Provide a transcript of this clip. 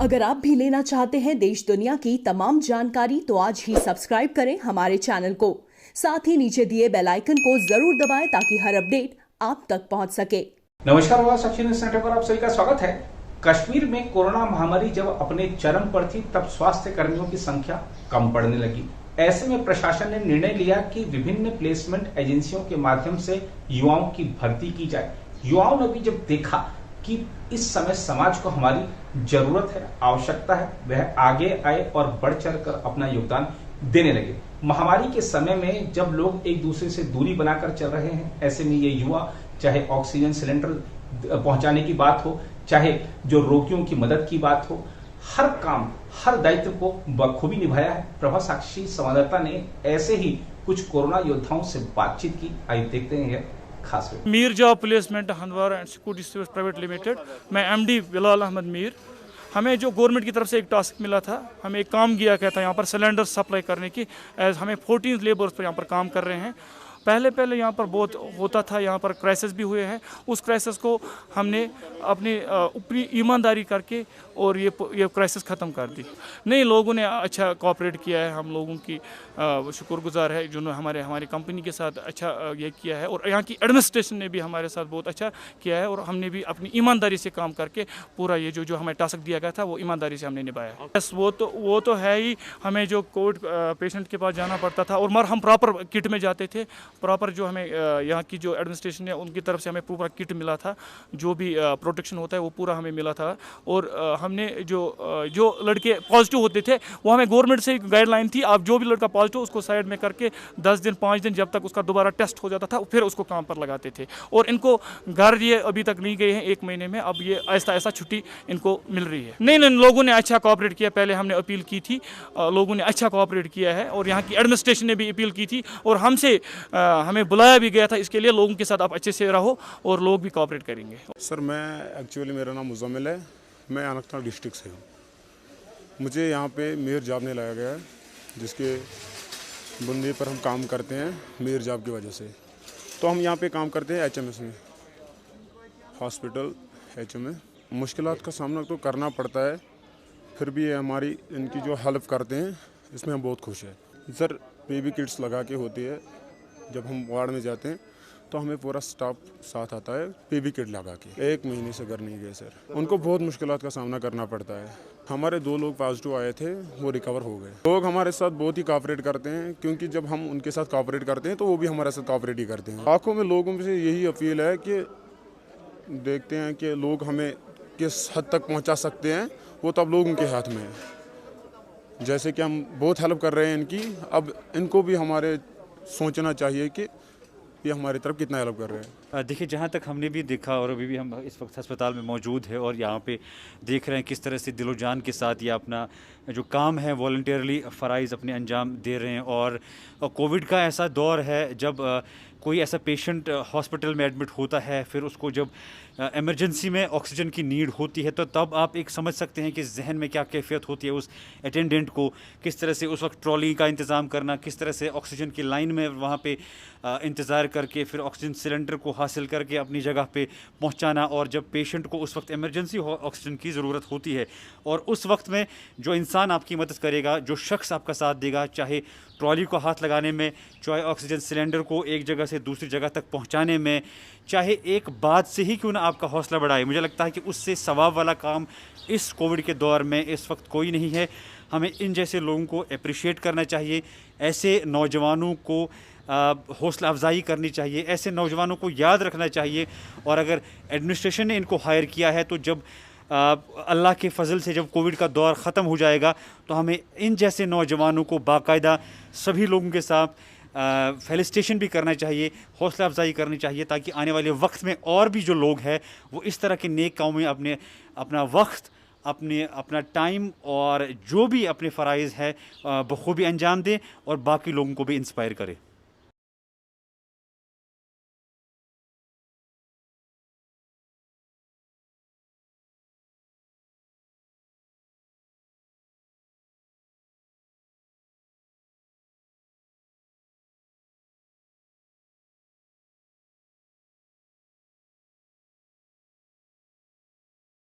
अगर आप भी लेना चाहते हैं देश दुनिया की तमाम जानकारी तो आज ही सब्सक्राइब करें हमारे चैनल को। साथ ही नीचे दिए बेल आइकन को जरूर दबाएं ताकि हर अपडेट आप तक पहुंच सके। नमस्कार, पर आप सभी का स्वागत है। कश्मीर में कोरोना महामारी जब अपने चरम पर थी तब स्वास्थ्य कर्मियों की संख्या कम पड़ने लगी। ऐसे में प्रशासन ने निर्णय लिया कि विभिन्न प्लेसमेंट एजेंसियों के माध्यम से युवाओं की भर्ती की जाए। युवाओं ने भी जब देखा कि इस समय समाज को हमारी जरूरत है, आवश्यकता है, वह आगे आए और बढ़ चढ़कर अपना योगदान देने लगे। महामारी के समय में जब लोग एक दूसरे से दूरी बनाकर चल रहे हैं, ऐसे में ये युवा, चाहे ऑक्सीजन सिलेंडर पहुंचाने की बात हो, चाहे जो रोगियों की मदद की बात हो, हर काम, हर दायित्व को बखूबी निभाया है। प्रभा साक्षी संवाददाता ने ऐसे ही कुछ कोरोना योद्धाओं से बातचीत की। आइए देखते हैं खास Mir job placement Handwara and security service private limited. मैं एमडी बिलाल अहमद मीर। हमें जो गवर्नमेंट की तरफ से एक टास्क मिला था, हमें एक काम दिया गया था यहाँ पर सिलेंडर सप्लाई करने की। एज हमें 14 लेबर्स पर यहाँ पर काम कर रहे हैं। पहले यहाँ पर बहुत होता था, यहाँ पर क्राइसिस भी हुए हैं। उस क्राइसिस को हमने अपनी ऊपरी ईमानदारी करके और ये क्राइसिस ख़त्म कर दी। नहीं, लोगों ने अच्छा कोऑपरेट किया है, हम लोगों की शुक्रगुजार है जिन्होंने हमारी कंपनी के साथ अच्छा ये किया है, और यहाँ की एडमिनिस्ट्रेशन ने भी हमारे साथ बहुत अच्छा किया है, और हमने भी अपनी ईमानदारी से काम करके पूरा ये जो हमें टास्क दिया गया था वो ईमानदारी से हमने निभाया है। बस वो तो है ही। हमें जो कोविड पेशेंट के पास जाना पड़ता था, और हम प्रॉपर किट में जाते थे। प्रॉपर जो हमें यहाँ की जो एडमिनिस्ट्रेशन है उनकी तरफ से हमें पूरा किट मिला था, जो भी प्रोटेक्शन होता है वो पूरा हमें मिला था। और हमने जो लड़के पॉजिटिव होते थे वो हमें गवर्नमेंट से गाइडलाइन थी, आप जो भी लड़का पॉजिटिव उसको साइड में करके 10 दिन 5 दिन जब तक उसका दोबारा टेस्ट हो जाता था फिर उसको काम पर लगाते थे। और इनको घर ये अभी तक नहीं गए हैं 1 महीने में, अब ये ऐसा ऐसा छुट्टी इनको मिल रही है। नहीं, लोगों ने अच्छा कोऑपरेट किया। पहले हमने अपील की थी, लोगों ने अच्छा कोऑपरेट किया है, और यहाँ की एडमिनिस्ट्रेशन ने भी अपील की थी, और हमें बुलाया भी गया था इसके लिए। लोगों के साथ आप अच्छे से रहो और लोग भी कोऑपरेट करेंगे। सर, मेरा नाम मुजम्मिल है, मैं अनंतनाग डिस्ट्रिक्ट से हूँ। मुझे यहाँ पे मीर जॉब ने लाया गया है, जिसके बुनियाद पर हम काम करते हैं मीर जॉब की वजह से। तो हम यहाँ पे काम करते हैं एचएमएस में, हॉस्पिटल एचएमएस। मुश्किलात का सामना तो करना पड़ता है, फिर भी ये हमारी इनकी जो हेल्प करते हैं इसमें हम बहुत खुश हैं। सर, पीपी किट्स लगा के होती है, जब हम वार्ड में जाते हैं तो हमें पूरा स्टाफ साथ आता है पीपी किट लगा के। 1 महीने से घर नहीं गए सर, उनको बहुत मुश्किलात का सामना करना पड़ता है। हमारे 2 लोग पॉजिटिव आए थे, वो रिकवर हो गए। लोग हमारे साथ बहुत ही कोऑपरेट करते हैं, क्योंकि जब हम उनके साथ कोऑपरेट करते हैं तो वो भी हमारे साथ कोऑपरेट ही करते हैं। आँखों में लोगों से यही अपील है कि देखते हैं कि लोग हमें किस हद तक पहुँचा सकते हैं, वो तब लोगों के हाथ में है। जैसे कि हम बहुत हेल्प कर रहे हैं इनकी, अब इनको भी हमारे सोचना चाहिए कि ये हमारी तरफ कितना हेल्प कर रहे हैं। देखिए, जहाँ तक हमने भी देखा, और अभी भी हम इस वक्त अस्पताल में मौजूद है और यहाँ पे देख रहे हैं किस तरह से दिलो जान के साथ ये अपना जो काम है वॉलंटियरली फ़राइज़ अपने अंजाम दे रहे हैं। और कोविड का ऐसा दौर है जब कोई ऐसा पेशेंट हॉस्पिटल में एडमिट होता है, फिर उसको जब इमरजेंसी में ऑक्सीजन की नीड होती है, तो तब आप एक समझ सकते हैं कि जहन में क्या कैफियत होती है उस अटेंडेंट को। किस तरह से उस वक्त ट्रॉली का इंतज़ाम करना, किस तरह से ऑक्सीजन की लाइन में वहाँ पे इंतज़ार करके फिर ऑक्सीजन सिलेंडर को हासिल करके अपनी जगह पे पहुँचाना। और जब पेशेंट को उस वक्त इमरजेंसी ऑक्सीजन की ज़रूरत होती है, और उस वक्त में जो इंसान आपकी मदद करेगा, जो शख्स आपका साथ देगा, चाहे ट्रॉली को हाथ लगाने में, चाहे ऑक्सीजन सिलेंडर को एक जगह से दूसरी जगह तक पहुंचाने में, चाहे एक बात से ही क्यों ना आपका हौसला बढ़ाए, मुझे लगता है कि उससे सवाब वाला काम इस कोविड के दौर में इस वक्त कोई नहीं है। हमें इन जैसे लोगों को अप्रिशिएट करना चाहिए, ऐसे नौजवानों को हौसला अफजाई करनी चाहिए, ऐसे नौजवानों को याद रखना चाहिए। और अगर एडमिनिस्ट्रेशन ने इनको हायर किया है, तो जब अल्लाह के फ़ज़ल से जब कोविड का दौर ख़त्म हो जाएगा तो हमें इन जैसे नौजवानों को बाकायदा सभी लोगों के साथ फेलिसिटेशन भी करना चाहिए, हौसला अफजाई करनी चाहिए, ताकि आने वाले वक्त में और भी जो लोग हैं वो इस तरह के नेक कामों में अपना वक्त, अपना टाइम और जो भी अपने फ़राइज़ है बखूबी अंजाम दें और बाकी लोगों को भी इंस्पायर करें।